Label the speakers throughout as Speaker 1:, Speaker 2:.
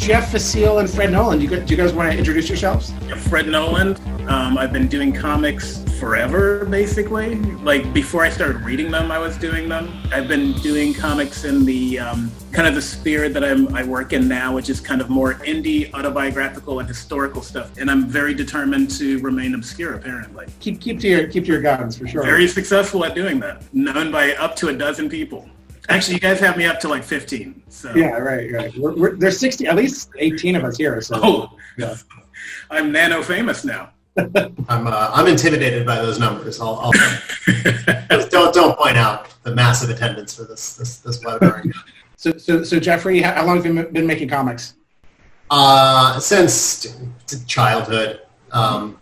Speaker 1: Jeff Facile and Fred Nolan. Do you guys want to introduce yourselves?
Speaker 2: Fred Nolan. I've been doing comics forever, basically. Like before I started reading them, I was doing them. I've been doing comics in the kind of the sphere that I work in now, which is kind of more indie, autobiographical, and historical stuff. And I'm very determined to remain obscure, apparently.
Speaker 1: Keep to your guns, for sure.
Speaker 2: Very successful at doing that. Known by up to a dozen people. Actually, you guys have me up to like 15. So.
Speaker 1: Yeah, right. There's 60, at least 18 of us here. So.
Speaker 2: Oh, yeah. I'm nano famous now.
Speaker 3: I'm intimidated by those numbers. I'll don't point out the massive attendance for this webinar.
Speaker 1: So Jeffrey, how long have you been making comics?
Speaker 3: Since childhood. I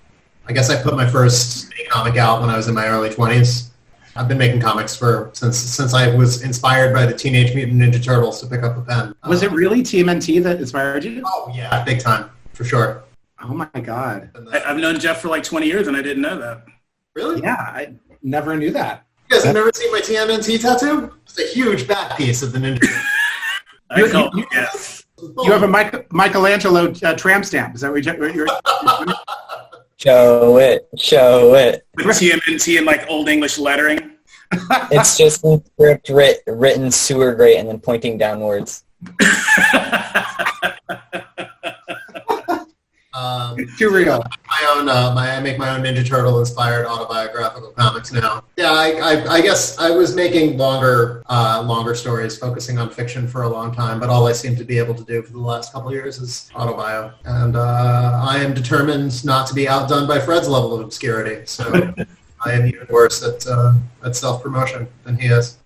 Speaker 3: guess I put my first comic out when I was in my early 20s. I've been making comics since I was inspired by the Teenage Mutant Ninja Turtles to pick up a pen.
Speaker 1: Was it really TMNT that inspired you?
Speaker 3: Oh yeah, big time, for sure.
Speaker 1: Oh my God.
Speaker 2: I've known Jeff for like 20 years and I didn't know that.
Speaker 3: Really?
Speaker 1: Yeah, I never knew that.
Speaker 3: You guys have never seen my TMNT tattoo? It's a huge back piece of the Ninja Turtles.
Speaker 2: Yes.
Speaker 1: You have a Michelangelo tramp stamp. Is that what you're
Speaker 4: Show it.
Speaker 2: TMNT in like Old English lettering.
Speaker 4: It's just in script written sewer grate and then pointing downwards.
Speaker 1: Too real.
Speaker 3: I make my own Ninja Turtle inspired autobiographical comics now. Yeah, I guess I was making longer stories, focusing on fiction for a long time, but all I seem to be able to do for the last couple of years is autobio. And I am determined not to be outdone by Fred's level of obscurity. So I am even worse at self-promotion than he is.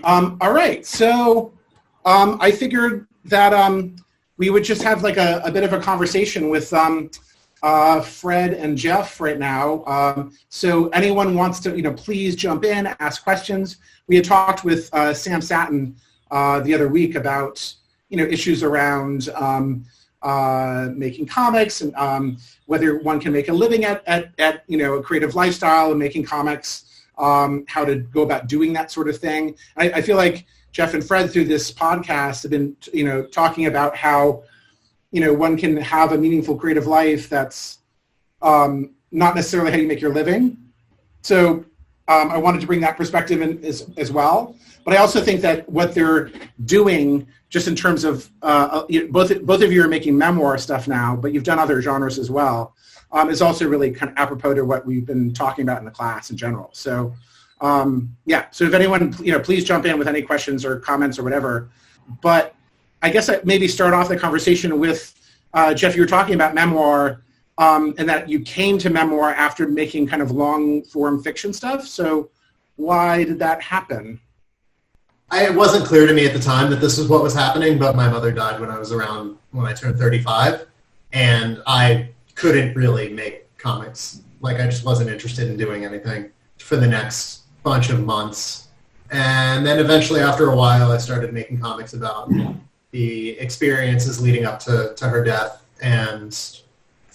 Speaker 1: All right. So I figured that we would just have like a bit of a conversation with Fred and Jeff right now. So anyone wants to, please jump in, ask questions. We had talked with Sam Satin the other week about, issues around making comics and whether one can make a living at a creative lifestyle and making comics, how to go about doing that sort of thing. I feel like Jeff and Fred through this podcast have been, talking about how, one can have a meaningful creative life that's not necessarily how you make your living. So I wanted to bring that perspective in as well. But I also think that what they're doing, just in terms of both of you are making memoir stuff now, but you've done other genres as well, is also really kind of apropos to what we've been talking about in the class in general. So. So if anyone, please jump in with any questions or comments or whatever. But I guess I maybe start off the conversation with, Jeff, you were talking about memoir and that you came to memoir after making kind of long form fiction stuff. So why did that happen?
Speaker 3: It wasn't clear to me at the time that this was what was happening, but my mother died when I turned 35, and I couldn't really make comics. Like, I just wasn't interested in doing anything for the next bunch of months. And then eventually, after a while, I started making comics about the experiences leading up to her death and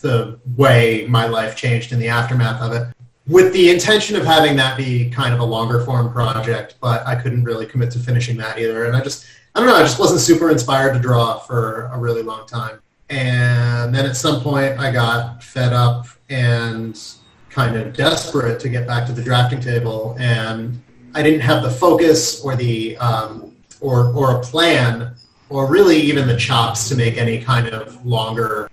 Speaker 3: the way my life changed in the aftermath of it, with the intention of having that be kind of a longer form project, but I couldn't really commit to finishing that either. And I just wasn't super inspired to draw for a really long time. And then at some point I got fed up and kind of desperate to get back to the drafting table, and I didn't have the focus or the or a plan, or really even the chops to make any kind of longer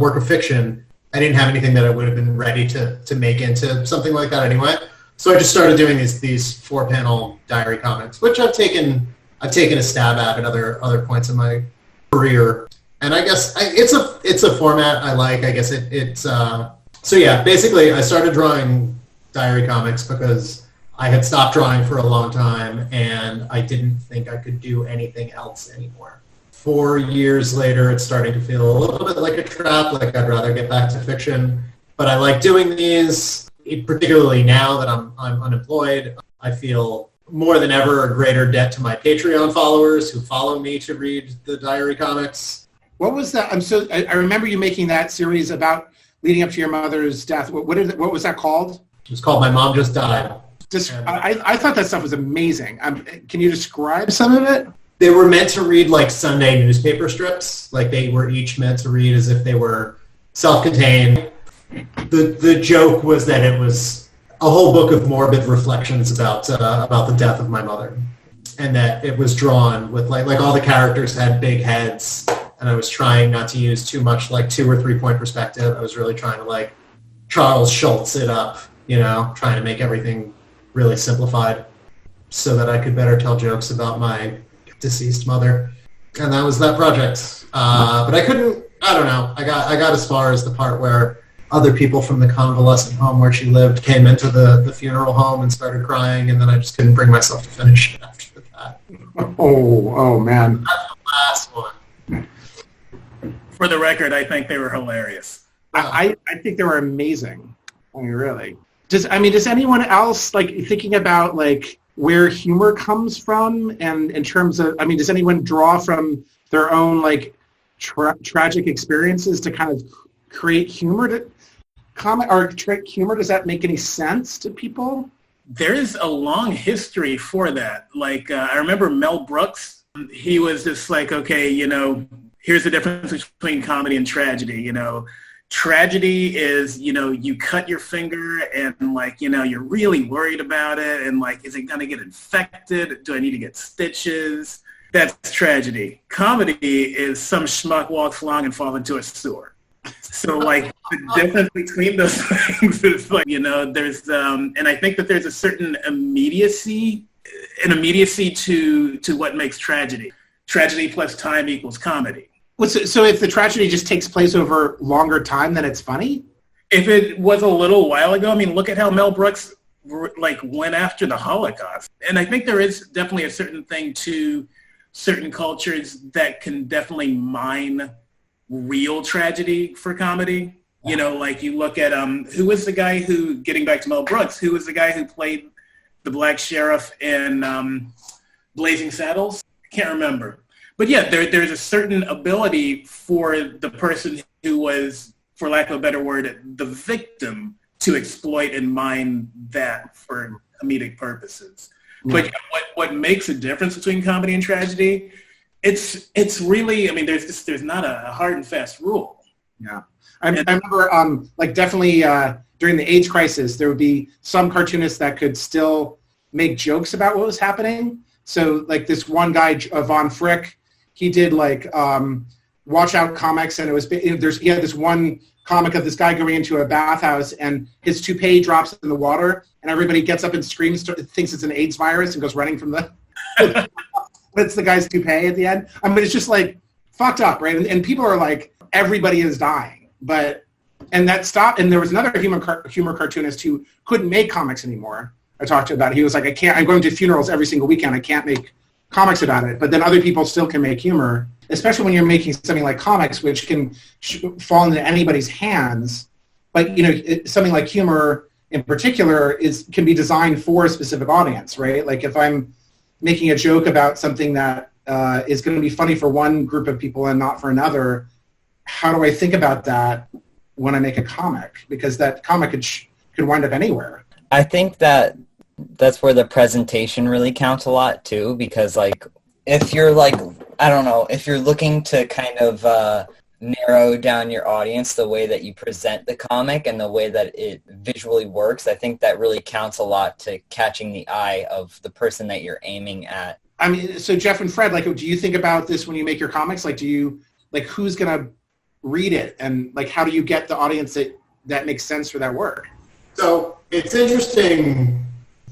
Speaker 3: work of fiction. I didn't have anything that I would have been ready to make into something like that anyway. So I just started doing these 4-panel diary comics, which I've taken a stab at other points in my career. And I guess it's a format I like. I guess it's. So yeah, basically I started drawing diary comics because I had stopped drawing for a long time and I didn't think I could do anything else anymore. 4 years later, it's starting to feel a little bit like a trap, like I'd rather get back to fiction. But I like doing these, particularly now that I'm unemployed. I feel more than ever a greater debt to my Patreon followers who follow me to read the diary comics.
Speaker 1: What was that? I remember you making that series about leading up to your mother's death. What was that called?
Speaker 3: It was called My Mom Just Died.
Speaker 1: I thought that stuff was amazing. Can you describe some of it?
Speaker 3: they were meant to read like Sunday newspaper strips. Like they were each meant to read as if they were self-contained. The joke was that it was a whole book of morbid reflections about the death of my mother, and that it was drawn with like all the characters had big heads, and I was trying not to use too much like 2 or 3 point perspective. I was really trying to like Charles Schultz it up, trying to make everything really simplified so that I could better tell jokes about my deceased mother. And that was that project. But I don't know. I got as far as the part where other people from the convalescent home where she lived came into the funeral home and started crying, and then I just couldn't bring myself to finish it after that.
Speaker 1: Oh man.
Speaker 3: That's the last one.
Speaker 2: For the record, I think they were hilarious.
Speaker 1: I think they were amazing. I mean, really. Does anyone else like thinking about like where humor comes from, and in terms of, does anyone draw from their own like tragic experiences to kind of create humor to comment or humor? Does that make any sense to people?
Speaker 2: There is a long history for that. Like I remember Mel Brooks. He was just like, okay, here's the difference between comedy and tragedy. Tragedy is, you cut your finger and like, you're really worried about it. And like, is it going to get infected? Do I need to get stitches? That's tragedy. Comedy is some schmuck walks along and falls into a sewer. So like the difference between those things is like, there's, and I think that there's a certain immediacy to what makes tragedy. Tragedy plus time equals comedy.
Speaker 1: So if the tragedy just takes place over longer time, then it's funny?
Speaker 2: If it was a little while ago, look at how Mel Brooks like went after the Holocaust. And I think there is definitely a certain thing to certain cultures that can definitely mine real tragedy for comedy. Like you look at, who was the guy who, getting back to Mel Brooks, who was the guy who played the black sheriff in Blazing Saddles? I can't remember. But yeah, there's a certain ability for the person who was, for lack of a better word, the victim to exploit and mine that for comedic purposes. Yeah. But what makes a difference between comedy and tragedy? It's really, there's not a hard and fast rule.
Speaker 1: Yeah, I remember definitely during the AIDS crisis, there would be some cartoonists that could still make jokes about what was happening. So like this one guy, Von Frick, he did like Watch Out comics, and he had this one comic of this guy going into a bathhouse and his toupee drops in the water and everybody gets up and screams, thinks it's an AIDS virus and goes running from the it's the guy's toupee at the end. It's just like fucked up, right? And people are like, everybody is dying, and that stopped. And there was another humor cartoonist who couldn't make comics anymore. I talked to about it. He was like, I'm going to funerals every single weekend. I can't make comics about it. But then other people still can make humor, especially when you're making something like comics, which can fall into anybody's hands. But, something like humor in particular can be designed for a specific audience, right? Like if I'm making a joke about something that is going to be funny for one group of people and not for another, how do I think about that when I make a comic? Because that comic could wind up anywhere.
Speaker 4: I think that's where the presentation really counts a lot too, because like if you're like, I don't know, if you're looking to kind of narrow down your audience, the way that you present the comic and the way that it visually works, I think that really counts a lot to catching the eye of the person that you're aiming at.
Speaker 1: So Jeff and Fred, like, do you think about this when you make your comics? Like, who's going to read it? And like, how do you get the audience that makes sense for that work?
Speaker 3: So it's interesting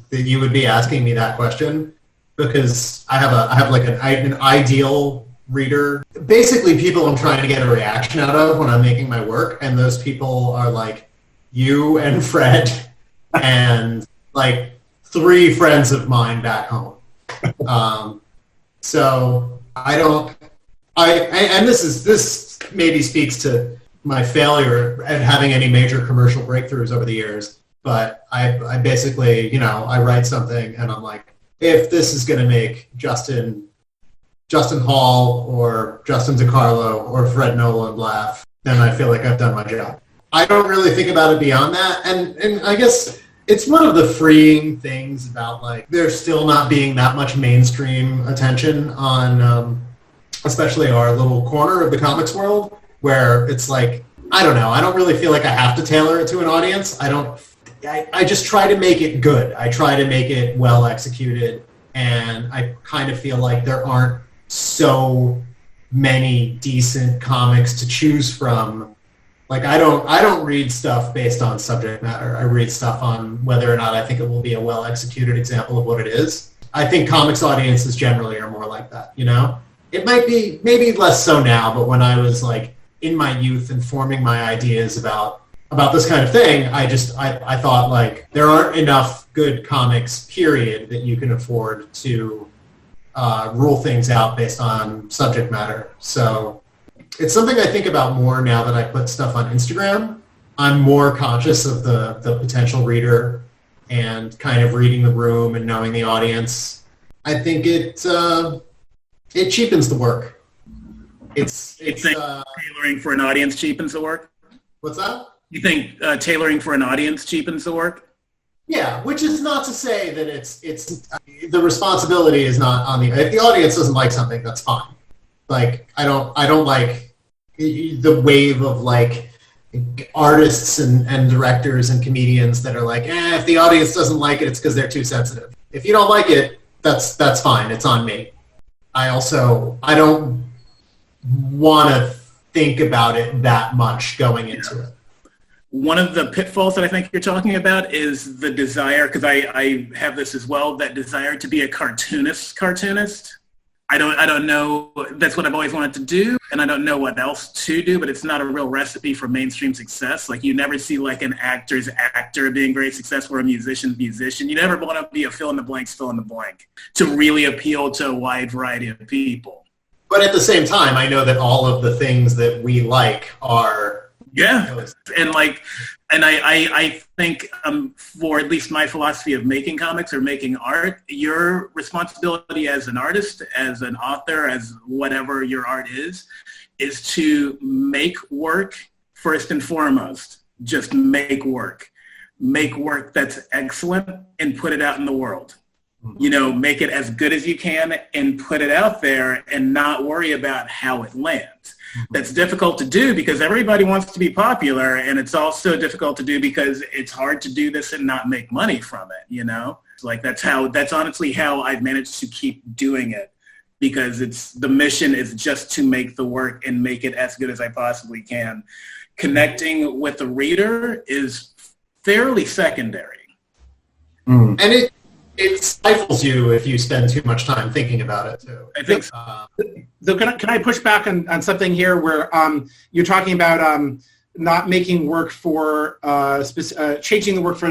Speaker 3: that you would be asking me that question, because I have like an ideal reader. Basically, people I'm trying to get a reaction out of when I'm making my work, and those people are like you and Fred and like 3 friends of mine back home. So and this maybe speaks to my failure at having any major commercial breakthroughs over the years. But I basically, I write something and I'm like, if this is going to make Justin Hall or Justin DiCarlo or Fred Nolan laugh, then I feel like I've done my job. I don't really think about it beyond that. And I guess it's one of the freeing things about like there still not being that much mainstream attention on especially our little corner of the comics world, where it's like, I don't know, I don't really feel like I have to tailor it to an audience. I just try to make it good. I try to make it well executed, and I kind of feel like there aren't so many decent comics to choose from. Like I don't read stuff based on subject matter. I read stuff on whether or not I think it will be a well executed example of what it is. I think comics audiences generally are more like that, you know? It might be maybe less so now, but when I was like in my youth and forming my ideas about this kind of thing, I thought like there aren't enough good comics, period, that you can afford to rule things out based on subject matter. So it's something I think about more now that I put stuff on Instagram. I'm more conscious of the potential reader and kind of reading the room and knowing the audience. I think it cheapens the work. It's
Speaker 2: tailoring for an audience cheapens the work?
Speaker 3: What's that?
Speaker 2: You think tailoring for an audience cheapens the work?
Speaker 3: Yeah, which is not to say that it's the responsibility is not on if the audience doesn't like something, that's fine. Like I don't like the wave of like artists and directors and comedians that are like, if the audience doesn't like it, it's because they're too sensitive. If you don't like it, that's fine. It's on me. I don't want to think about it that much going into it.
Speaker 2: One of the pitfalls that I think you're talking about is the desire, because I have this as well, that desire to be a cartoonist. I don't know, that's what I've always wanted to do, and I don't know what else to do, but it's not a real recipe for mainstream success. Like you never see like an actor's actor being very successful or a musician's musician. You never want to be a fill in the blank to really appeal to a wide variety of people.
Speaker 3: But at the same time, I know that all of the things that we like are...
Speaker 2: Yeah, and I think for at least my philosophy of making comics or making art, your responsibility as an artist, as an author, as whatever your art is to make work first and foremost. Just make work that's excellent and put it out in the world. You know, make it as good as you can and put it out there and not worry about how it lands. That's difficult to do because everybody wants to be popular, and it's also difficult to do because it's hard to do this and not make money from it, you know? Like that's honestly how I've managed to keep doing it, because the mission is just to make the work and make it as good as I possibly can. Connecting with the reader is fairly secondary.
Speaker 3: And it stifles you if you spend too much time thinking about it too.
Speaker 2: I think so.
Speaker 1: So can I push back on something here where you're talking about not making work for changing the work for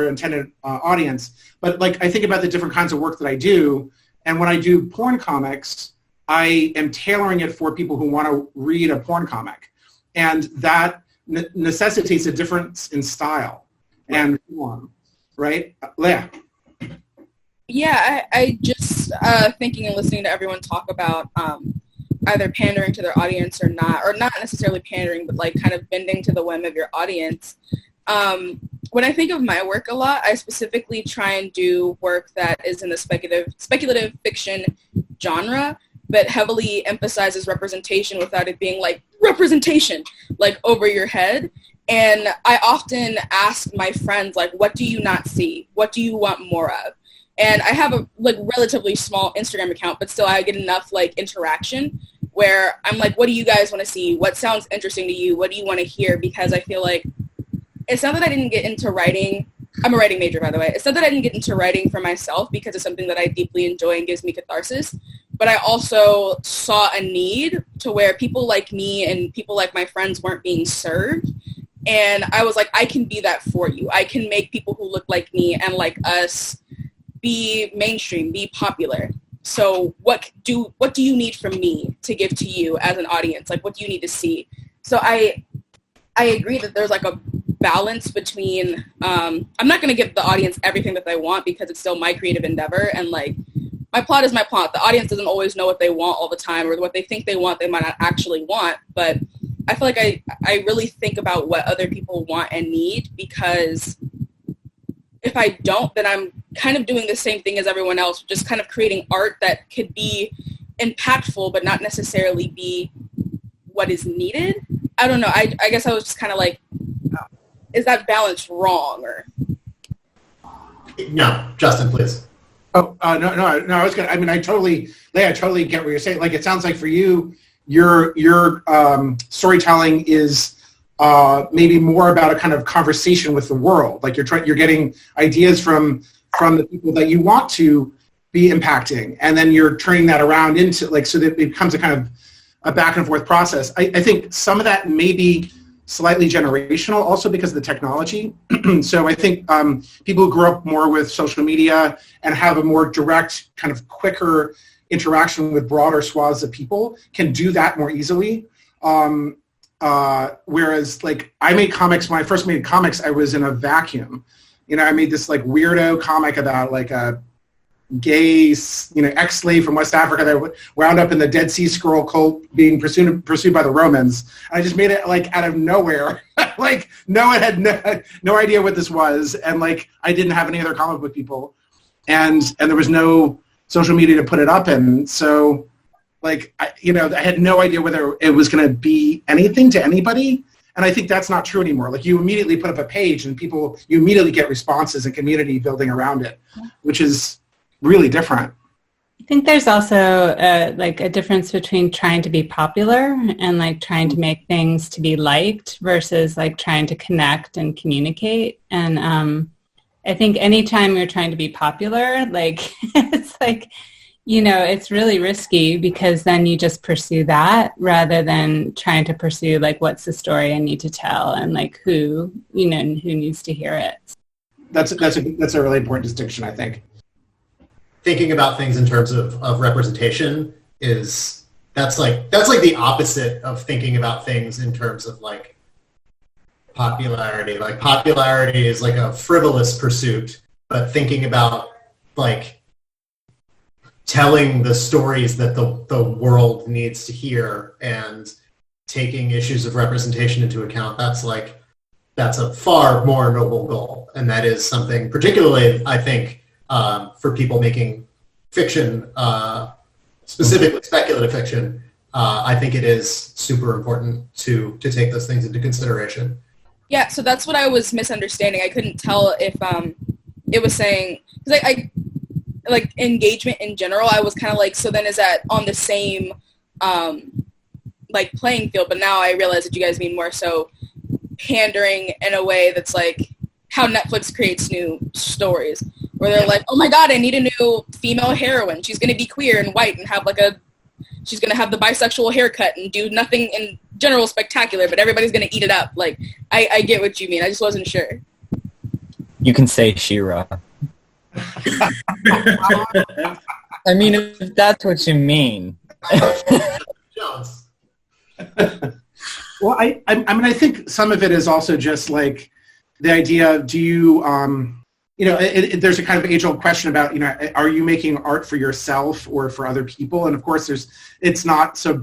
Speaker 1: an intended audience, but like I think about the different kinds of work that I do, and when I do porn comics, I am tailoring it for people who want to read a porn comic, and that necessitates a difference in style and form, right? Leah.
Speaker 5: Yeah, I just thinking and listening to everyone talk about either pandering to their audience or not necessarily pandering, but like kind of bending to the whim of your audience. When I think of my work a lot, I specifically try and do work that is in the speculative fiction genre, but heavily emphasizes representation without it being like representation, like over your head. And I often ask my friends, like, what do you not see? What do you want more of? And I have a like relatively small Instagram account, but still I get enough like interaction where I'm like, what do you guys want to see? What sounds interesting to you? What do you want to hear? Because I feel like it's not that I didn't get into writing. I'm a writing major, by the way. It's not that I didn't get into writing for myself because it's something that I deeply enjoy and gives me catharsis. But I also saw a need to where people like me and people like my friends weren't being served. And I was like, I can be that for you. I can make people who look like me and like us be mainstream, be popular. So what do you need from me to give to you as an audience? Like, what do you need to see? So I agree that there's like a balance between, I'm not going to give the audience everything that they want because it's still my creative endeavor. And like, my plot is my plot. The audience doesn't always know what they want all the time, or what they think they want, they might not actually want. But I feel like I really think about what other people want and need, because if I don't, then I'm kind of doing the same thing as everyone else, just kind of creating art that could be impactful, but not necessarily be what is needed. I don't know. I guess I was just kind of like, is that balance wrong? Or
Speaker 3: No, Justin, please.
Speaker 1: Oh, no, I was gonna. I mean, I totally get what you're saying. Like, it sounds like for you, your storytelling is maybe more about a kind of conversation with the world. Like you're getting ideas from the people that you want to be impacting, and then you're turning that around into like so that it becomes a kind of a back and forth process. I think some of that may be slightly generational also because of the technology. So I think people who grew up more with social media and have a more direct, kind of quicker interaction with broader swaths of people can do that more easily. Whereas like I made comics, when I first made comics, I was in a vacuum. I made this like weirdo comic about like a gay, ex-slave from West Africa that wound up in the Dead Sea Scroll cult being pursued by the Romans. And I just made it like out of nowhere. Like no one had no idea what this was. And like, I didn't have any other comic book people and there was no social media to put it up in. So like, I had no idea whether it was going to be anything to anybody. And I think that's not true anymore. Like you immediately put up a page and you immediately get responses and community building around it, which is really different.
Speaker 6: I think there's also like a difference between trying to be popular and like trying to make things to be liked versus like trying to connect and communicate. And I think anytime you're trying to be popular, like it's like, it's really risky because then you just pursue that rather than trying to pursue like what's the story I need to tell and like who needs to hear it.
Speaker 1: That's a really important distinction, I think.
Speaker 3: Thinking about things in terms of representation that's like the opposite of thinking about things in terms of like popularity. Like popularity is like a frivolous pursuit, but thinking about like telling the stories that the world needs to hear and taking issues of representation into account, that's a far more noble goal. And that is something particularly, I think, for people making fiction, specifically speculative fiction, I think it is super important to take those things into consideration.
Speaker 5: Yeah, so that's what I was misunderstanding. I couldn't tell if it was saying, because I like engagement in general, I was kind of like, so then is that on the same like playing field? But now I realize that you guys mean more so pandering in a way that's like how Netflix creates new stories where they're like, oh my God, I need a new female heroine. She's going to be queer and white and have she's going to have the bisexual haircut and do nothing in general spectacular, but everybody's going to eat it up. Like, I get what you mean. I just wasn't sure.
Speaker 4: You can say She-Ra. I mean, if that's what you mean.
Speaker 3: Jones.
Speaker 1: Well, I mean, I think some of it is also just like the idea, do you, there's a kind of age-old question about, are you making art for yourself or for other people? And of course, it's not so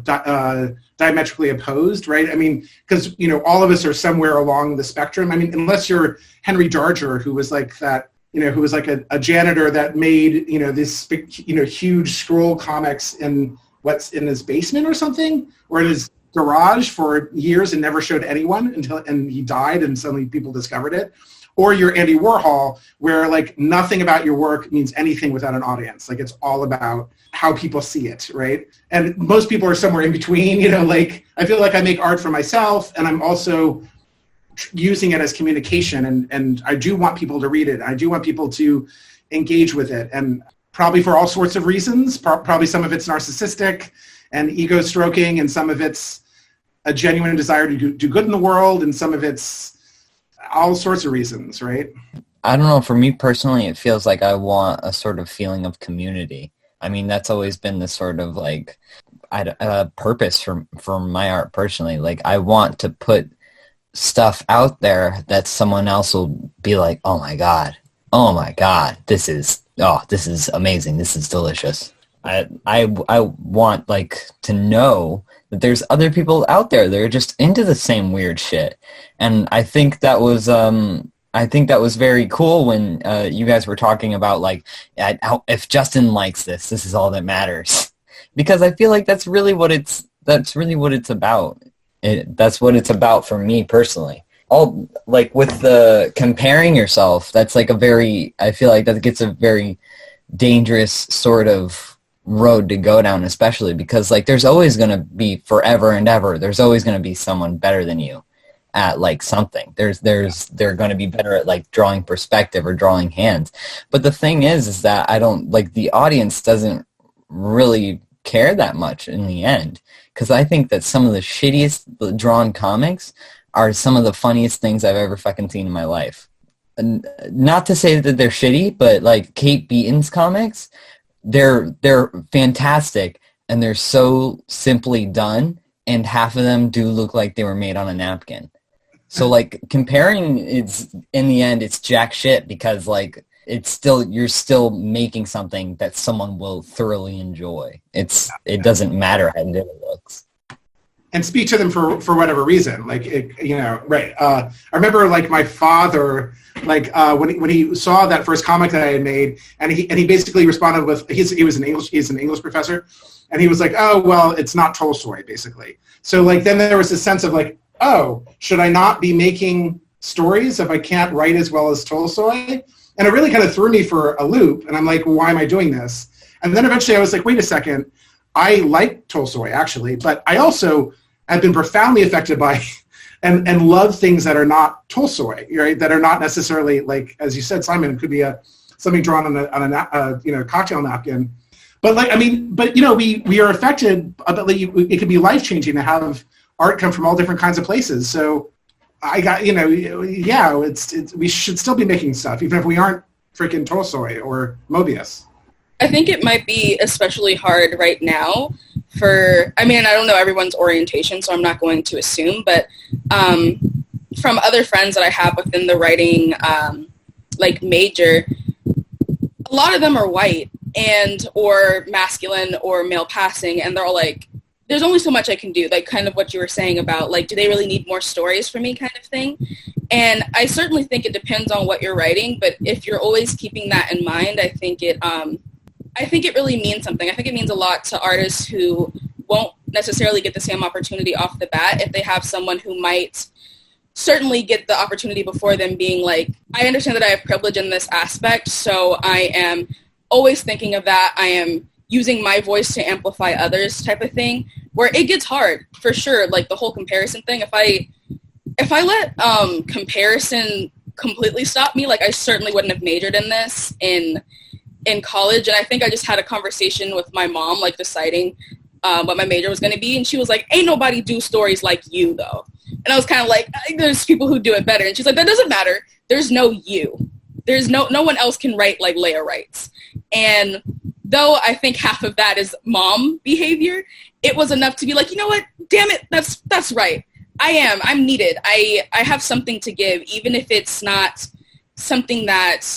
Speaker 1: diametrically opposed, right? I mean, because, all of us are somewhere along the spectrum. I mean, unless you're Henry Darger, who was like that, who was like a janitor that made, this, huge scroll comics in in his basement or something, or in his garage for years and never showed anyone and he died and suddenly people discovered it. Or you're Andy Warhol, where like nothing about your work means anything without an audience. Like it's all about how people see it, right? And most people are somewhere in between, like I feel like I make art for myself and I'm also using it as communication and I do want people to read it. I do want people to engage with it and probably for all sorts of reasons. Probably some of it's narcissistic and ego stroking and some of it's a genuine desire to do good in the world and some of it's all sorts of reasons, right?
Speaker 4: I don't know. For me personally, it feels like I want a sort of feeling of community. I mean, that's always been the sort of like purpose for my art personally. Like I want to put stuff out there that someone else will be like, oh my God, this is amazing. This is delicious. I want like to know that there's other people out there that are just into the same weird shit. And I think that was I think that was very cool when you guys were talking about like, if Justin likes this is all that matters. Because I feel like that's really what it's about. That's what it's about for me personally. All like with the comparing yourself, that's like I feel like that gets a very dangerous sort of road to go down, especially because like there's always going to be forever and ever. There's always going to be someone better than you at like something. They're going to be better at like drawing perspective or drawing hands. But the thing is that I don't like the audience doesn't really care that much in the end, because I think that some of the shittiest drawn comics are some of the funniest things I've ever fucking seen in my life. And not to say that they're shitty, but like Kate Beaton's comics, they're fantastic and they're so simply done, and half of them do look like they were made on a napkin. So like comparing, it's in the end it's jack shit, because like you're still making something that someone will thoroughly enjoy. It doesn't matter how good it looks.
Speaker 1: And speak to them for whatever reason. Like, right. I remember like my father, like when he saw that first comic that I had made, and he basically responded with, he's an English professor, and he was like, oh, well, it's not Tolstoy, basically. So like then there was a sense of like, oh, should I not be making stories if I can't write as well as Tolstoy? And it really kind of threw me for a loop, and I'm like, well, why am I doing this? And then eventually I was like, wait a second, I like Tolstoy, actually, but I also have been profoundly affected by and love things that are not Tolstoy, right? That are not necessarily, like, as you said, Simon, it could be something drawn on a cocktail napkin. But, like, I mean, but, we are affected, but it could be life-changing to have art come from all different kinds of places. So I got, we should still be making stuff, even if we aren't freaking Tolstoy or Mobius.
Speaker 5: I think it might be especially hard right now I don't know everyone's orientation, so I'm not going to assume, but from other friends that I have within the writing major, a lot of them are white or masculine or male passing, and they're all like, there's only so much I can do, like kind of what you were saying about, like, do they really need more stories from me kind of thing? And I certainly think it depends on what you're writing, but if you're always keeping that in mind, I think it really means something. I think it means a lot to artists who won't necessarily get the same opportunity off the bat if they have someone who might certainly get the opportunity before them, being like, I understand that I have privilege in this aspect, so I am always thinking of that. I am using my voice to amplify others type of thing, where it gets hard for sure. Like the whole comparison thing, if I let comparison completely stop me, like I certainly wouldn't have majored in this in college. And I think I just had a conversation with my mom, like deciding what my major was going to be, and she was like, ain't nobody do stories like you though. And I was kind of like, I think there's people who do it better. And she's like, that doesn't matter, there's no you, there's no one else can write like Leia writes. And though I think half of that is mom behavior, it was enough to be like, you know what, damn it, that's right. I'm needed. I have something to give, even if it's not something that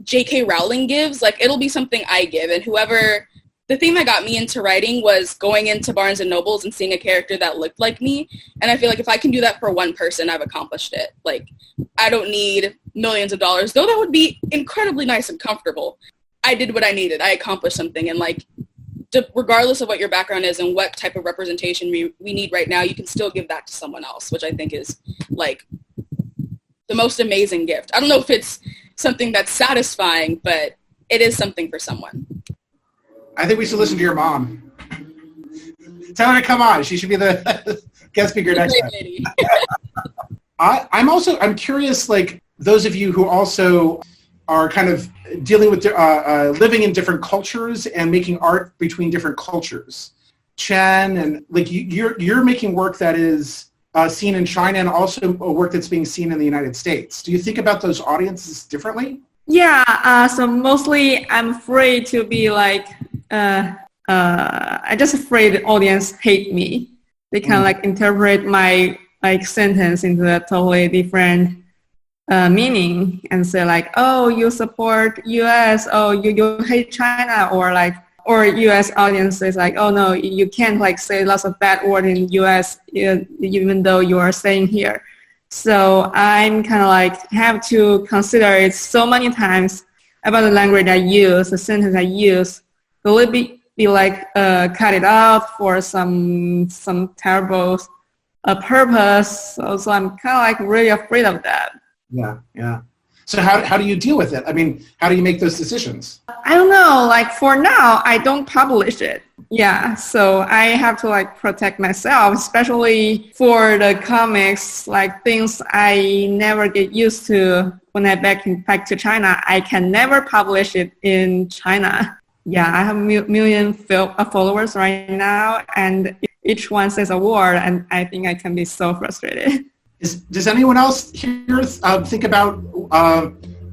Speaker 5: J.K. Rowling gives, like it'll be something I give. And the thing that got me into writing was going into Barnes and Nobles and seeing a character that looked like me. And I feel like if I can do that for one person, I've accomplished it. Like, I don't need millions of dollars, though that would be incredibly nice and comfortable. I did what I needed. I accomplished something. And like, regardless of what your background is and what type of representation we need right now, you can still give that to someone else, which I think is like the most amazing gift. I don't know if it's something that's satisfying, but it is something for someone.
Speaker 1: I think we should listen to your mom. Tell her to come on. She should be the guest speaker next time. I'm curious, like those of you who also are kind of dealing with living in different cultures and making art between different cultures. Chen, and like you're making work that is seen in China and also a work that's being seen in the United States. Do you think about those audiences differently?
Speaker 7: Yeah, so mostly I'm afraid to be like, I just afraid the audience hate me. They can like interpret my like sentence into a totally different meaning and say like, oh, you support US, oh, you hate China, or US audience is like, oh no, you can't like say lots of bad word in US even though you are staying here. So I'm kind of like have to consider it so many times about the language I use, the sentence I use. Will it be like cut it out for some terrible purpose? So I'm kind of like really afraid of that.
Speaker 1: Yeah. So how do you deal with it? I mean, how do you make those decisions?
Speaker 7: I don't know. Like for now, I don't publish it. Yeah, so I have to like protect myself, especially for the comics, like things I never get used to when I back to China. I can never publish it in China. Yeah, I have million followers right now, and each one says a word, and I think I can be so frustrated.
Speaker 1: Does anyone else here think about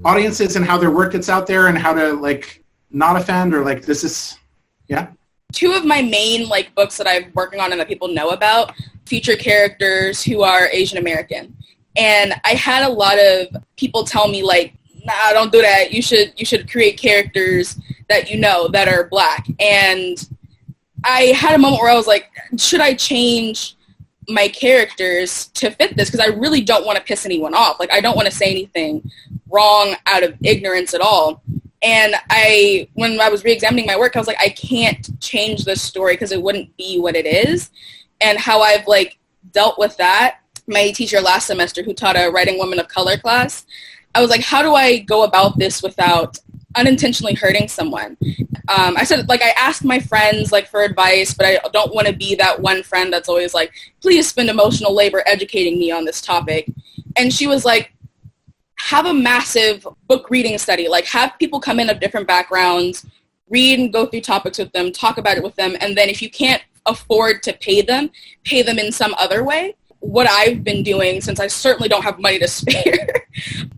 Speaker 1: audiences and how their work gets out there and how to like not offend or like this is, yeah?
Speaker 5: Two of my main like books that I'm working on and that people know about feature characters who are Asian American. And I had a lot of people tell me like, nah, don't do that. You should create characters that you know that are Black. And I had a moment where I was like, should I change my characters to fit this? Because I really don't want to piss anyone off. Like I don't want to say anything wrong out of ignorance at all. And when I was re-examining my work, I was like, I can't change this story because it wouldn't be what it is. And how I've like dealt with that, my teacher last semester who taught a writing women of color class, I was like, how do I go about this without unintentionally hurting someone? I said, like, I asked my friends like for advice, but I don't want to be that one friend that's always like, please spend emotional labor educating me on this topic. And she was like, have a massive book reading study, like have people come in of different backgrounds, read and go through topics with them, talk about it with them, and then if you can't afford to pay them in some other way. What I've been doing, since I certainly don't have money to spare,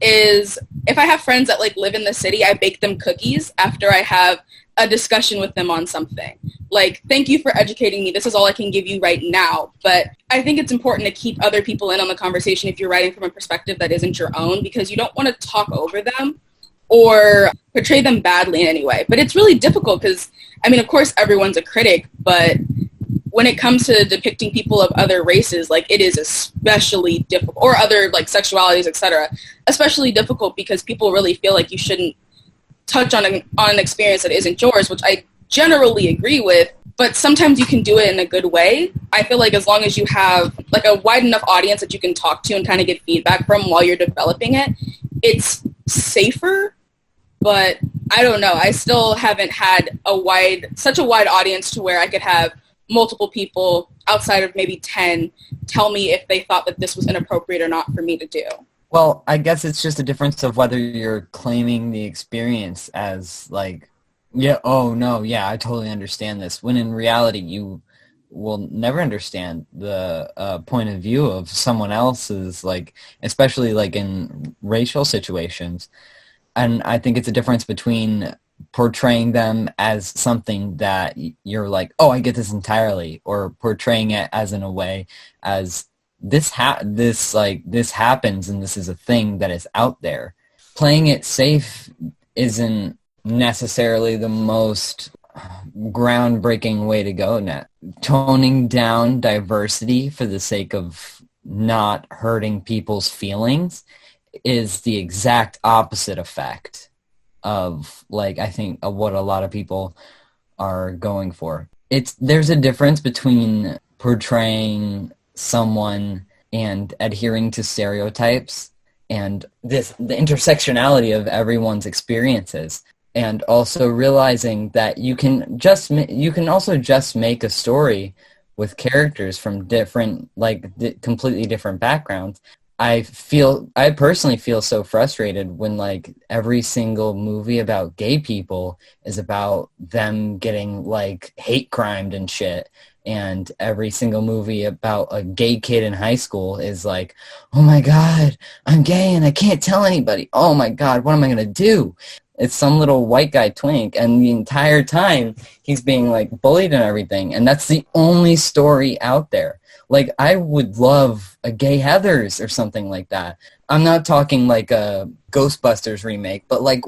Speaker 5: is if I have friends that like live in the city, I bake them cookies after I have a discussion with them on something. Like, thank you for educating me. This is all I can give you right now. But I think it's important to keep other people in on the conversation if you're writing from a perspective that isn't your own, because you don't want to talk over them or portray them badly in any way. But it's really difficult because, I mean, of course, everyone's a critic, but when it comes to depicting people of other races, like it is especially difficult, or other like sexualities, etc., especially difficult because people really feel like you shouldn't touch on an experience that isn't yours, which I generally agree with, but sometimes you can do it in a good way. I feel like as long as you have like a wide enough audience that you can talk to and kind of get feedback from while you're developing it, it's safer. But I don't know. I still haven't had such a wide audience to where I could have multiple people outside of maybe 10 tell me if they thought that this was inappropriate or not for me to do.
Speaker 4: Well, I guess it's just a difference of whether you're claiming the experience as like, yeah, oh no, yeah, I totally understand this, when in reality you will never understand the point of view of someone else's, like, especially like in racial situations. And I think it's a difference between portraying them as something that you're like, oh, I get this entirely, or portraying it as in a way as this happens and this is a thing that is out there. Playing it safe isn't necessarily the most groundbreaking way to go now. Toning down diversity for the sake of not hurting people's feelings is the exact opposite effect of, like, I think of what a lot of people are going for. There's a difference between portraying someone and adhering to stereotypes and the intersectionality of everyone's experiences, and also realizing that you can also just make a story with characters from different, completely different backgrounds. I personally feel so frustrated when like every single movie about gay people is about them getting like hate crimed and shit. And every single movie about a gay kid in high school is like, oh my God, I'm gay and I can't tell anybody. Oh my God, what am I going to do? It's some little white guy twink, and the entire time he's being like bullied and everything. And that's the only story out there. Like, I would love a Gay Heathers or something like that. I'm not talking like a Ghostbusters remake, but like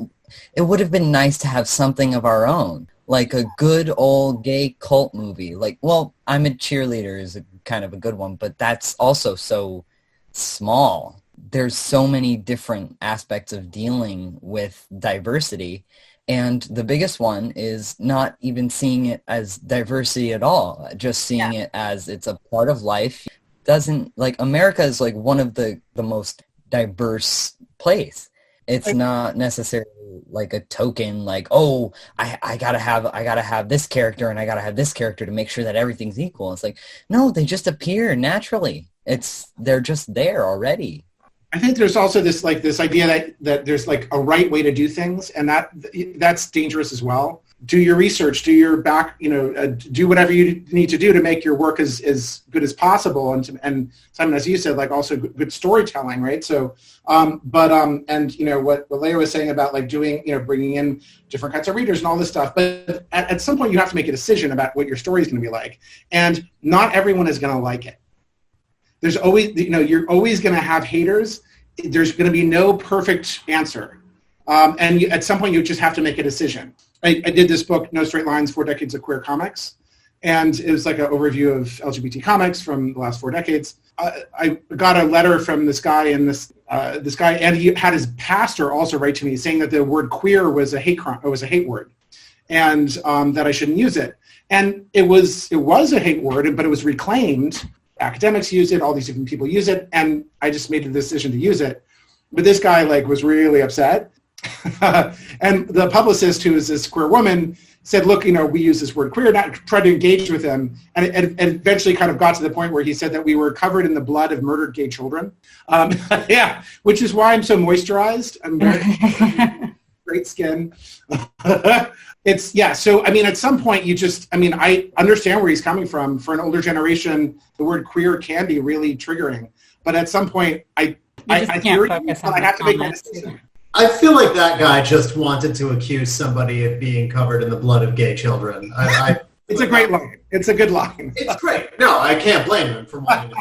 Speaker 4: it would have been nice to have something of our own. Like a good old gay cult movie. Like, well, I'm a Cheerleader is kind of a good one, but that's also so small. There's so many different aspects of dealing with diversity. And the biggest one is not even seeing it as diversity at all, just seeing it as it's a part of life. America is like one of the most diverse place. It's not necessarily like a token, like, oh, I gotta have this character and I gotta have this character to make sure that everything's equal. It's like, no, they just appear naturally. They're just there already.
Speaker 1: I think there's also this idea that there's like a right way to do things, and that's dangerous as well. Do your research, do your do whatever you need to do to make your work as good as possible, and Simon, as you said, like also good storytelling, right? So, and what Leah was saying about like doing, bringing in different kinds of readers and all this stuff, but at some point you have to make a decision about what your story is going to be like, and not everyone is going to like it. There's always, you're always going to have haters. There's going to be no perfect answer. At some point, you just have to make a decision. I did this book, No Straight Lines, 4 Decades of Queer Comics. And it was like an overview of LGBT comics from the last 4 decades. I got a letter from this guy, and this guy, and he had his pastor also write to me saying that the word queer was a hate crime, it was a hate word, and that I shouldn't use it. And it was a hate word, but it was reclaimed. Academics use it, all these different people use it, and I just made the decision to use it. But this guy was really upset. And the publicist, who is this queer woman, said, look, we use this word queer, and tried to engage with him, and it eventually kind of got to the point where he said that we were covered in the blood of murdered gay children. Which is why I'm so moisturized. I'm very great skin. So at some point I understand where he's coming from. For an older generation, the word queer can be really triggering, but at some point I hear you, but I have to make my decision.
Speaker 3: I feel like that guy just wanted to accuse somebody of being covered in the blood of gay children.
Speaker 1: It's a great line. It's a good line.
Speaker 3: It's great. No, I can't blame him for wanting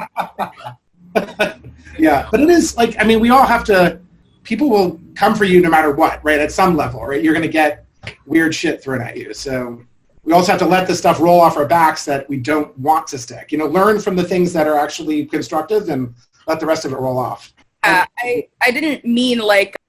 Speaker 3: to.
Speaker 1: Yeah, but it is we all have to, people will come for you no matter what, right? At some level, right? You're going to get weird shit thrown at you. So we also have to let the stuff roll off our backs that we don't want to stick. Learn from the things that are actually constructive and let the rest of it roll off.
Speaker 5: I didn't mean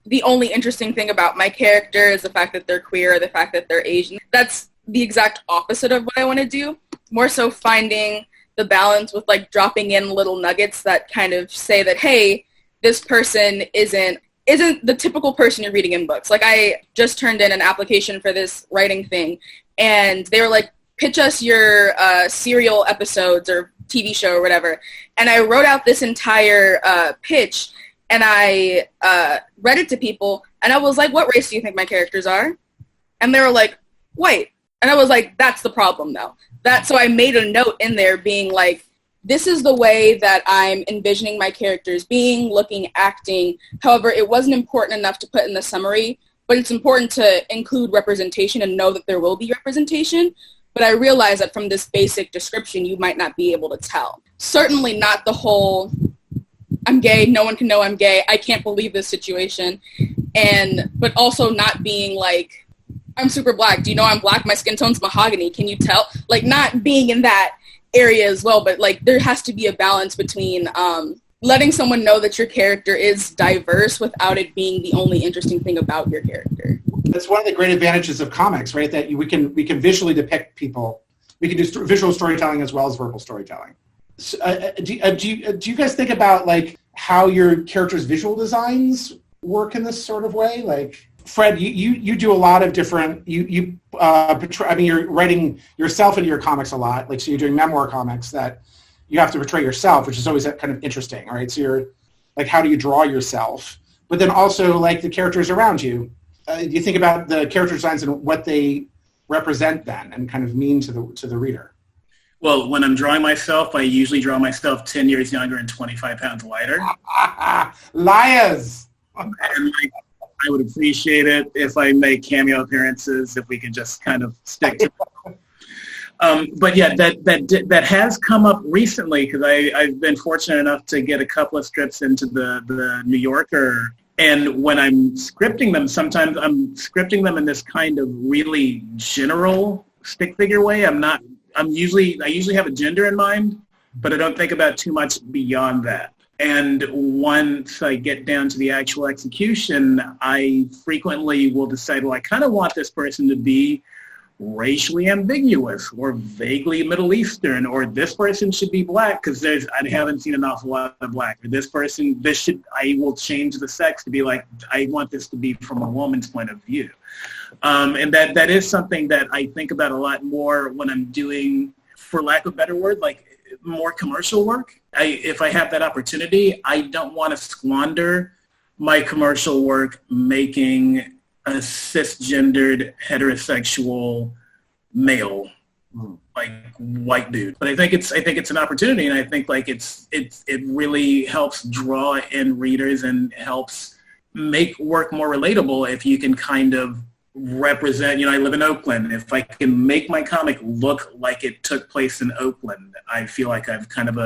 Speaker 5: the only interesting thing about my character is the fact that they're queer or the fact that they're Asian. That's the exact opposite of what I want to do. More so finding the balance with dropping in little nuggets that kind of say that, hey, this person isn't the typical person you're reading in books. I just turned in an application for this writing thing, and they were like, pitch us your serial episodes or TV show or whatever. And I wrote out this entire pitch, and I read it to people, and I was like, what race do you think my characters are? And they were like, white. And I was like, that's the problem, though. So I made a note in there being like, this is the way that I'm envisioning my characters being, looking, acting. However, it wasn't important enough to put in the summary, but it's important to include representation and know that there will be representation. But I realized that from this basic description, you might not be able to tell. Certainly not the whole, I'm gay, no one can know I'm gay, I can't believe this situation. But also not being like, I'm super black, do you know I'm black? My skin tone's mahogany, can you tell? Not being in that area as well, but there has to be a balance between letting someone know that your character is diverse without it being the only interesting thing about your character.
Speaker 1: That's one of the great advantages of comics, right? That we can visually depict people. We can do visual storytelling as well as verbal storytelling. So, do you guys think about how your characters' visual designs work in this sort of way? Fred, you do a lot of different. You're writing yourself into your comics a lot. So you're doing memoir comics that you have to portray yourself, which is always kind of interesting. All right, so you're how do you draw yourself? But then also the characters around you. Do you think about the character designs and what they represent then and kind of mean to the reader?
Speaker 2: Well, when I'm drawing myself, I usually draw myself 10 years younger and 25 pounds lighter.
Speaker 1: Liars!
Speaker 2: And I would appreciate it if I make cameo appearances, if we can just kind of stick to it. But yeah, that has come up recently because I've been fortunate enough to get a couple of strips into the New Yorker. And when I'm scripting them, sometimes I'm scripting them in this kind of really general stick figure way. I usually have a gender in mind, but I don't think about too much beyond that. And once I get down to the actual execution, I frequently will decide, well, I kind of want this person to be racially ambiguous or vaguely Middle Eastern, or this person should be black because I haven't seen an awful lot of black. Or I will change the sex to be like, I want this to be from a woman's point of view. And that is something that I think about a lot more when I'm doing, for lack of a better word, like more commercial work. If I have that opportunity, I don't want to squander my commercial work making a cisgendered heterosexual male, like white dude. But I think it's an opportunity, and I think like it really helps draw in readers and helps make work more relatable if you can kind of represent, I live in Oakland. If I can make my comic look like it took place in Oakland, I feel like I've kind of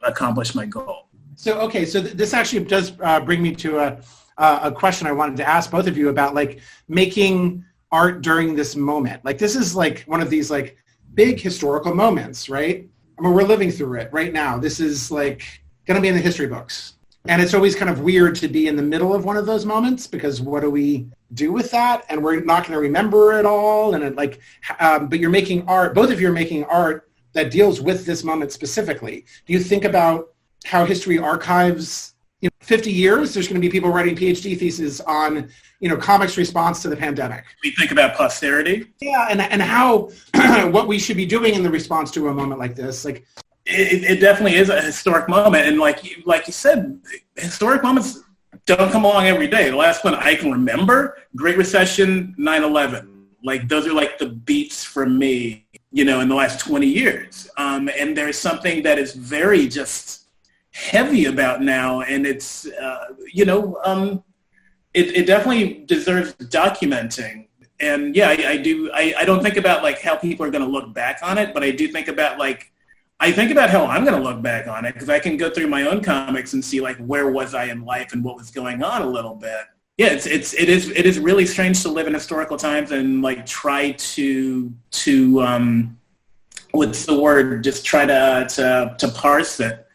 Speaker 2: accomplished my goal.
Speaker 1: So this actually does bring me to a question I wanted to ask both of you about, like, making art during this moment. Like, this is like one of these like big historical moments, right? I mean, we're living through it right now. This is like going to be in the history books. And it's always kind of weird to be in the middle of one of those moments, because what do we do with that? And we're not going to remember it all. And but you're making art, both of you are making art that deals with this moment specifically. Do you think about how history archives, 50 years, there's going to be people writing PhD theses on, comics response to the pandemic.
Speaker 2: We think about posterity.
Speaker 1: Yeah, and how, what we should be doing in the response to a moment like this. Like,
Speaker 2: it definitely is a historic moment. And like you said, historic moments don't come along every day. The last one I can remember, Great Recession, 9/11. Like, those are like the beats for me, in the last 20 years. And there's something that is very just heavy about now. And it's, it definitely deserves documenting. And yeah, I don't think about like how people are going to look back on it, but I do think about I think about how I'm going to look back on it, because I can go through my own comics and see like where was I in life and what was going on a little bit. Yeah, it is really strange to live in historical times and like try to what's the word? Just try to parse it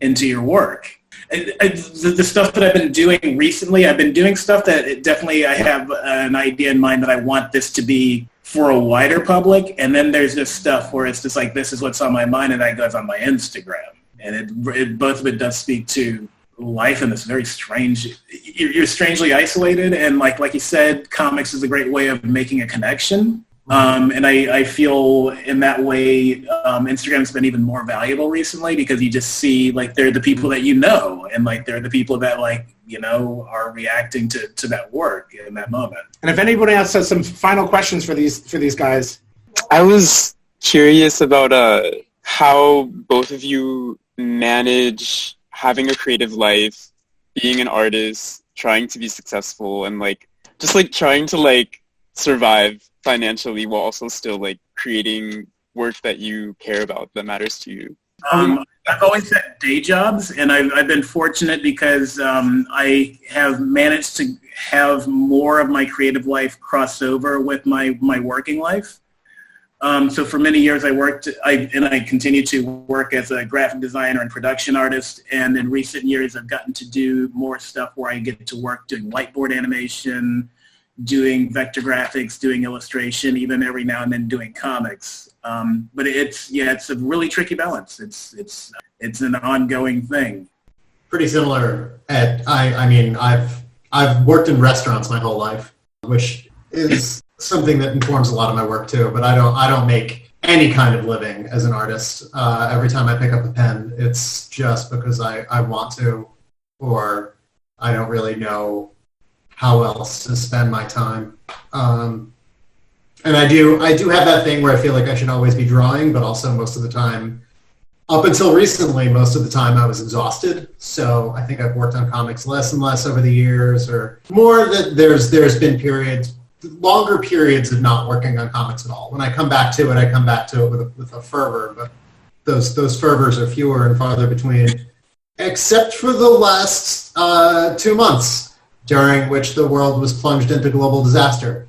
Speaker 2: into your work. The stuff that I've been doing recently, I've been doing stuff that definitely I have an idea in mind that I want this to be for a wider public, and then there's this stuff where it's just like, this is what's on my mind, and that goes on my Instagram, and it both of it does speak to life in this very strange, you're strangely isolated, and like you said, comics is a great way of making a connection. And I feel in that way, Instagram's been even more valuable recently, because you just see like they're the people that and like they're the people that are reacting to that work in that moment.
Speaker 1: And if anybody else has some final questions for these guys.
Speaker 8: I was curious about how both of you manage having a creative life, being an artist, trying to be successful, and trying to survive financially while also still creating work that you care about, that matters to you.
Speaker 2: I've always had day jobs, and I've been fortunate because I have managed to have more of my creative life cross over with my working life. So for many years I continue to work as a graphic designer and production artist, and in recent years I've gotten to do more stuff where I get to work doing whiteboard animation, doing vector graphics, doing illustration, even every now and then doing comics. But it's a really tricky balance. It's an ongoing thing.
Speaker 3: Pretty similar, Ed. I've worked in restaurants my whole life, which is something that informs a lot of my work too. But I don't make any kind of living as an artist. Every time I pick up a pen, it's just because I want to, or I don't really know how else to spend my time. And I do have that thing where I feel like I should always be drawing, but also most of the time, up until recently, most of the time I was exhausted. So I think I've worked on comics less and less over the years, or more that there's been longer periods of not working on comics at all. When I come back to it, with a fervor, but those fervors are fewer and farther between, except for the last 2 months, during which the world was plunged into global disaster,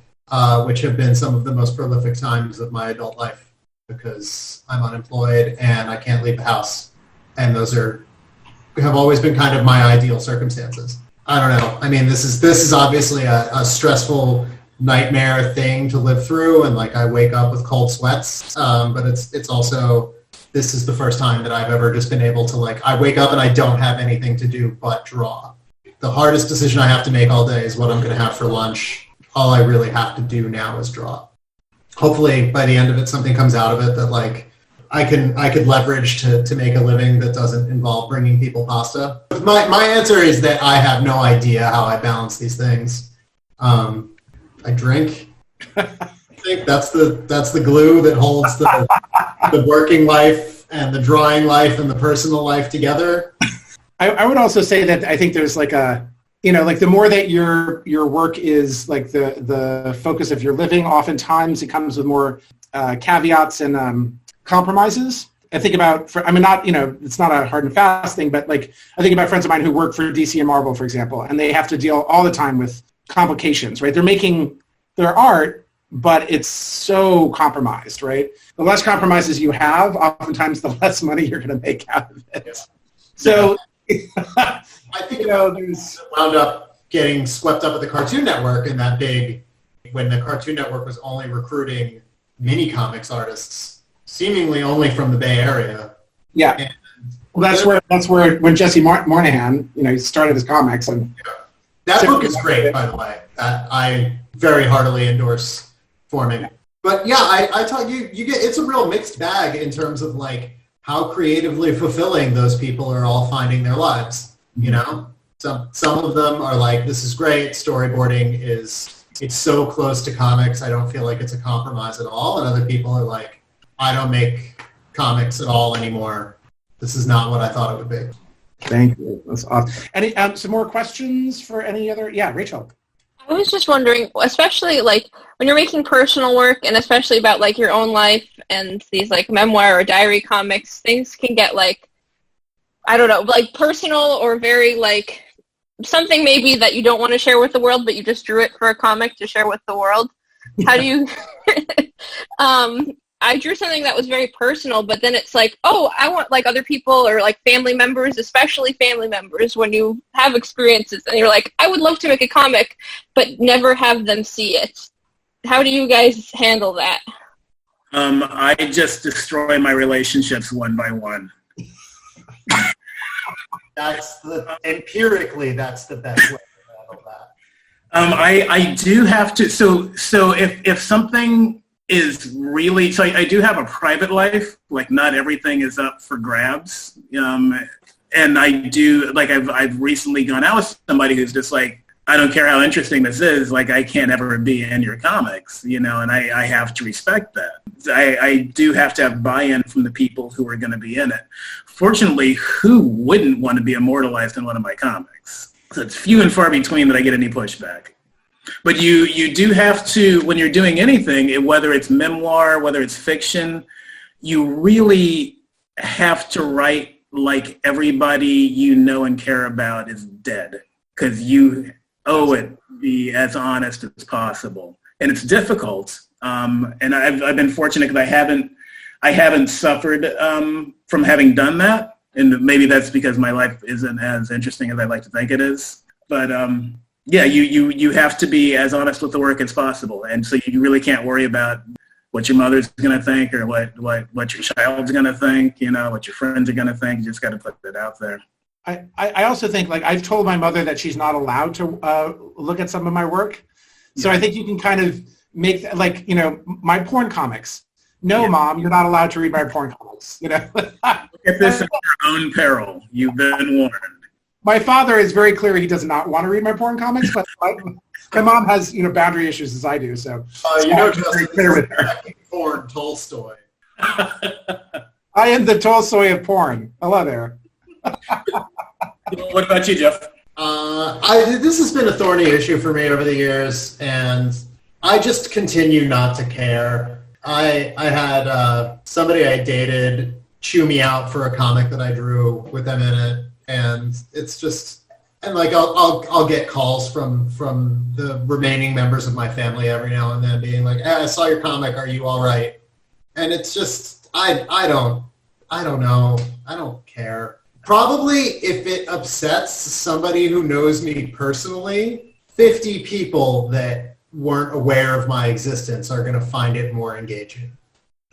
Speaker 3: which have been some of the most prolific times of my adult life, because I'm unemployed and I can't leave the house. And those are have always been kind of my ideal circumstances. I don't know. I mean, this is obviously a stressful nightmare thing to live through, and like I wake up with cold sweats. But it's also, this is the first time that I've ever just been able to, like, I wake up and I don't have anything to do but draw. The hardest decision I have to make all day is what I'm going to have for lunch. All I really have to do now is draw. Hopefully by the end of it, something comes out of it that like I could leverage to make a living that doesn't involve bringing people pasta. My answer is that I have no idea how I balance these things. I drink. I think that's the glue that holds the working life and the drawing life and the personal life together.
Speaker 1: I would also say that I think there's like a, like the more that your work is like the focus of your living, oftentimes it comes with more caveats and compromises. I think about, it's not a hard and fast thing, but like I think about friends of mine who work for DC and Marvel, for example, and they have to deal all the time with complications, right? They're making their art, but it's so compromised, right? The less compromises you have, oftentimes the less money you're going to make out of it. Yeah. So
Speaker 3: I think there's wound up getting swept up at the Cartoon Network in that when the Cartoon Network was only recruiting mini comics artists, seemingly only from the Bay Area.
Speaker 1: Yeah. And that's where when Jesse Moynihan, he started his comics. And
Speaker 3: that book is great, by the way. I very heartily endorse forming. But yeah, I tell you get, it's a real mixed bag in terms of like how creatively fulfilling those people are all finding their lives. Some of them are like, this is great. Storyboarding it's so close to comics. I don't feel like it's a compromise at all. And other people are like, I don't make comics at all anymore. This is not what I thought it would be.
Speaker 1: Thank you. That's awesome. Any some more questions for any other? Yeah, Rachel.
Speaker 9: I was just wondering, especially like when you're making personal work, and especially about like your own life and these like memoir or diary comics, things can get like, I don't know, like personal or very like something maybe that you don't want to share with the world, but you just drew it for a comic to share with the world. How do you? I drew something that was very personal, but then it's like, oh, I want like other people or like family members, especially family members, when you have experiences and you're like, I would love to make a comic, but never have them see it. How do you guys handle that?
Speaker 2: I just destroy my relationships one by one.
Speaker 3: Empirically, that's the best way to handle that.
Speaker 2: I do have to, so if something is really, so I do have a private life, like not everything is up for grabs. And I do, like I've recently gone out with somebody who's just like, I don't care how interesting this is, like I can't ever be in your comics, and I have to respect that. I do have to have buy-in from the people who are going to be in it. Fortunately, who wouldn't want to be immortalized in one of my comics? So it's few and far between that I get any pushback. But you do have to, when you're doing anything, whether it's memoir, whether it's fiction, you really have to write like everybody you know and care about is dead, because you owe it to be as honest as possible. And it's difficult. And I've been fortunate because I haven't suffered from having done that. And maybe that's because my life isn't as interesting as I like to think it is. But yeah, you have to be as honest with the work as possible. And so you really can't worry about what your mother's going to think or what your child's going to think, what your friends are going to think. You just got to put it out there.
Speaker 1: I also think, like, I've told my mother that she's not allowed to look at some of my work. So I think you can kind of make, like, my porn comics. No, Mom, you're not allowed to read my porn comics. Look
Speaker 2: at this at your own peril. You've been warned.
Speaker 1: My father is very clear he does not want to read my porn comics, but my mom has, boundary issues as I do. So,
Speaker 3: Justin, clear with her. Porn Tolstoy.
Speaker 1: I am the Tolstoy of porn. Hello there.
Speaker 2: What about you, Jeff?
Speaker 3: This has been a thorny issue for me over the years, and I just continue not to care. I had somebody I dated chew me out for a comic that I drew with them in it. And it's just, and like I'll get calls from the remaining members of my family every now and then being like, I saw your comic, are you all right? And it's just, I don't know. I don't care. Probably if it upsets somebody who knows me personally, 50 people that weren't aware of my existence are going to find it more engaging.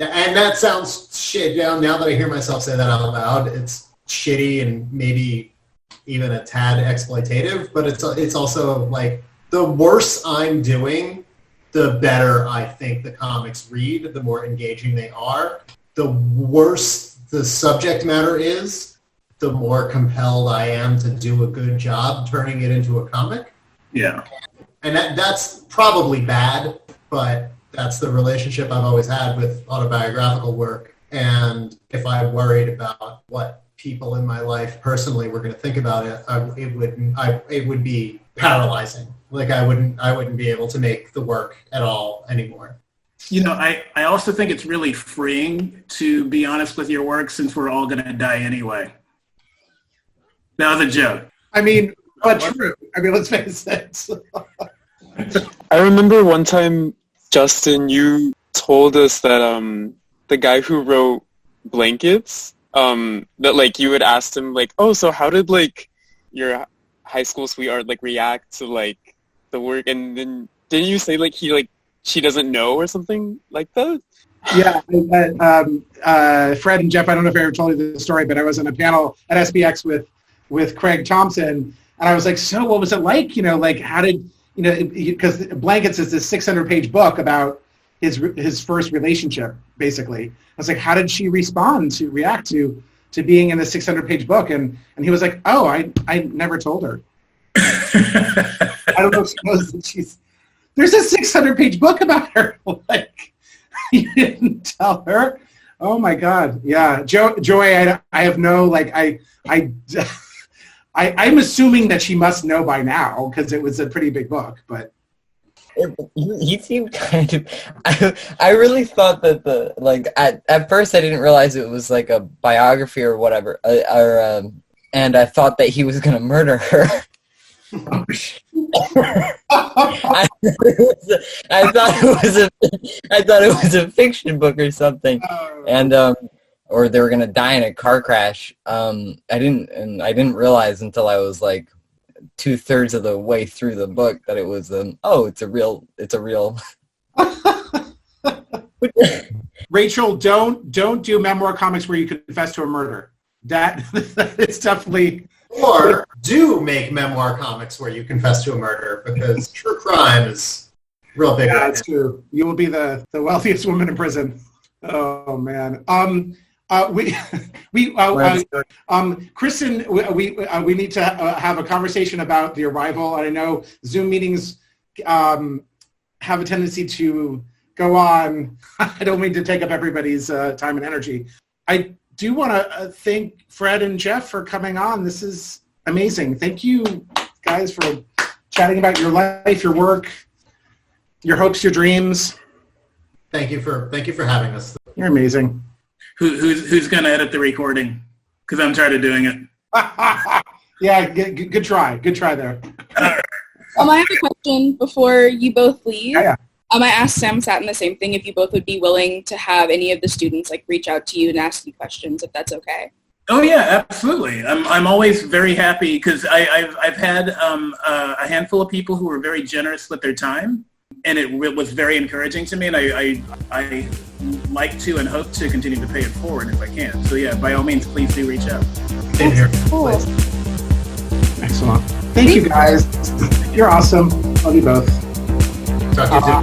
Speaker 3: And that sounds shit. Now that I hear myself say that out loud, it's shitty and maybe even a tad exploitative, but it's also like the worse I'm doing, the better I think the comics read, the more engaging they are. The worse the subject matter is, the more compelled I am to do a good job turning it into a comic.
Speaker 2: Yeah.
Speaker 3: And that's probably bad, but that's the relationship I've always had with autobiographical work. And if I worried about what people in my life personally were going to think about it, it would be paralyzing. Like I wouldn't be able to make the work at all anymore.
Speaker 2: You know, I also think it's really freeing to be honest with your work, since we're all going to die anyway. That was a joke.
Speaker 1: I mean, but true. I mean, let's face it.
Speaker 8: I remember one time, Justin, you told us that the guy who wrote Blankets, that like you had asked him like, oh, so how did like your high school sweetheart like react to like the work, and then didn't you say like she doesn't know or something like that?
Speaker 1: Yeah, Fred and Jeff, I don't know if I ever told you the story, but I was on a panel at SPX with Craig Thompson, and I was like, so what was it like? You know, like how did, you know, because Blankets is this 600-page book about his first relationship, basically. I was like, how did she react to being in a 600-page book? And he was like, oh, I never told her. I don't know if she knows that there's a 600-page book about her. Like, you didn't tell her? Oh my God. Yeah. Joy, I have no, like, I'm assuming that she must know by now because it was a pretty big book, but.
Speaker 4: He seemed kind of, I really thought that at first I didn't realize it was like a biography or whatever, and I thought that he was going to murder her. I thought it was a fiction book or something, and or they were gonna die in a car crash. I didn't realize until I was like 2/3 of the way through the book that it was it's a real.
Speaker 1: Rachel, don't do memoir comics where you confess to a murder. That is definitely.
Speaker 3: Or do make memoir comics where you confess to a murder, because true crime is real big.
Speaker 1: Yeah, that's true. You will be the wealthiest woman in prison. Oh man. Kristen, we need to have a conversation about the arrival. And I know Zoom meetings have a tendency to go on. I don't mean to take up everybody's time and energy. I do want to thank Fred and Jeff for coming on. This is amazing. Thank you guys for chatting about your life, your work, your hopes, your dreams.
Speaker 3: Thank you for having us.
Speaker 1: You're amazing.
Speaker 2: Who's going to edit the recording? Because I'm tired of doing it.
Speaker 1: Yeah, good try. Good try there.
Speaker 5: I have a question before you both leave.
Speaker 1: Yeah.
Speaker 5: I asked Sam Satin the same thing, if you both would be willing to have any of the students like reach out to you and ask you questions, if that's okay.
Speaker 2: Oh yeah, absolutely. I'm always very happy because I've had a handful of people who were very generous with their time, and it was very encouraging to me, and I like to and hope to continue to pay it forward if I can. So yeah, by all means, please do reach out.
Speaker 3: In here.
Speaker 5: Cool.
Speaker 1: Excellent. Thank you guys. You're awesome. Love you both.
Speaker 3: Talk to you soon.